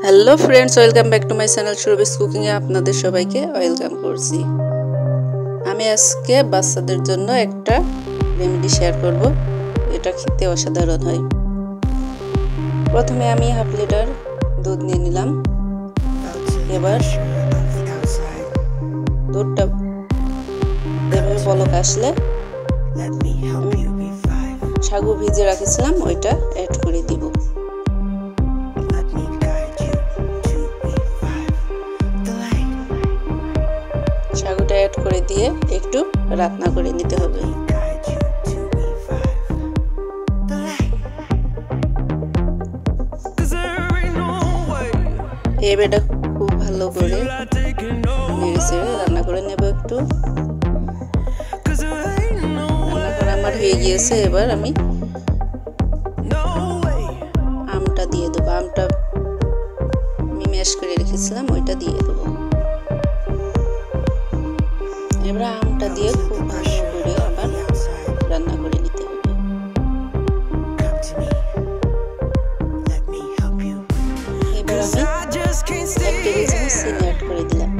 Hello friends, welcome back to my channel Surabhi's cooking এ আপনাদের সবাইকে ওয়েলকাম করছি। আমি আজকে বাচ্চাদের জন্য একটা রেমেডি শেয়ার করব। এটা খেতে অসাধারণ হয়। প্রথমে আমি হাফ লিটার দুধ নিয়ে নিলাম। এবার দুধটা এভাবে বলক আসলে সাগু ভিজিয়ে রাখছিলাম ওইটা অ্যাড করে দিব। সাগুটা অ্যাড করে দিয়ে একটু রান্না করে নিতে হবে। এবারে খুব ভালো করে নেড়ে রান্না করে নেব। একটু রান্না করা আমার হয়ে গিয়েছে। এবার আমি আমটা দিয়ে দেবো। আমটা আমি ম্যাশ করে রেখেছিলাম, ওইটা দিয়ে দেবো। এবার আমটা দিয়ে খুব ভালো করে আবার রান্না করে নিতে হবে। এবার আমি 1 টেবিল চামচ চিনি অ্যাড করে দিলাম।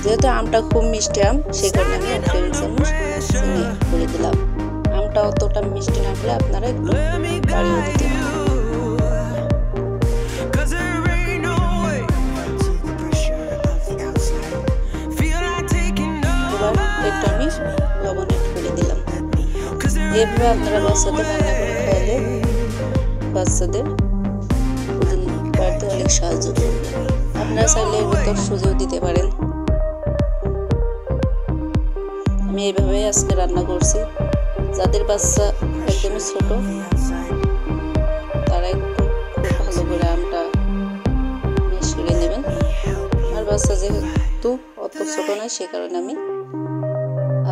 যেহেতু আমটা খুব মিষ্টি আম, সেই কারণে আমি 1 টেবিল চামচ চিনি অ্যাড করে দিলাম। আমটা অতটা মিষ্টি না হলে আপনারা একটু বাড়িয়ে দিতে হবে। একটু আমি লবণ অ্যাড করে দিলাম। এভাবে আপনারা বাচ্চাদের রান্না করে খাওয়ালে বাচ্চাদের ওজন বাড়তে অনেক সাহায্য করবে। আপনারা চাইলে এর ভিতর সুজিও দিতে পারেন। আমি এইভাবে আজকে রান্না করছি। যাদের বাচ্চা একদমই ছোট তারা একটু খুব ভালো করে আমটা ম্যাশ করে নেবেন। আর বাচ্চা যেহেতু অত ছোট নয়, সে কারণে আমি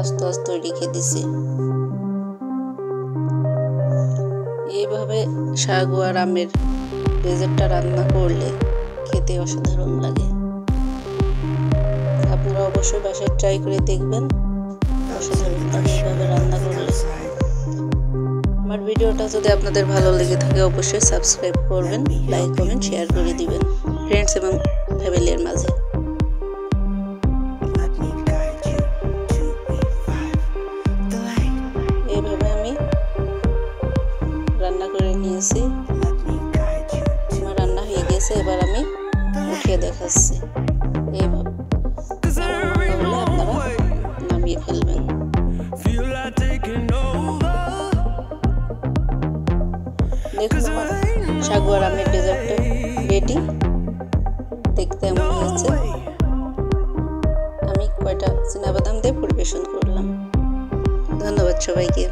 আস্তে আস্তে রেখে দিছি। এইভাবে সাগু আর আমের ডেজার্টটা রান্না করলে খেতে অসাধারণ লাগে। আপনারা অবশ্যই বাসায় ট্রাই করে দেখবেন, অসাধারণ লাগে এইভাবে রান্না করলে। আমার ভিডিওটা যদি আপনাদের ভালো লেগে থাকে অবশ্যই সাবস্ক্রাইব করবেন, লাইক কমেন্ট শেয়ার করে দিবেন ফ্রেন্ডস এবং ফ্যামিলির মাঝে। এইভাবে আমি রান্না করে নিয়েছি। আমার রান্না হয়ে গেছে। এবার আমি উঠিয়ে দেখাচ্ছি। এইভাবে হলে আপনারা নামিয়ে ফেলবেন। দেখুন আমার সাগু আর আমের ডেজার্টটা রেডি। দেখতে এমন হয়েছে। আমি কয়টা চীনাবাদাম দিয়ে পরিবেশন করলাম। ধন্যবাদ সবাইকে।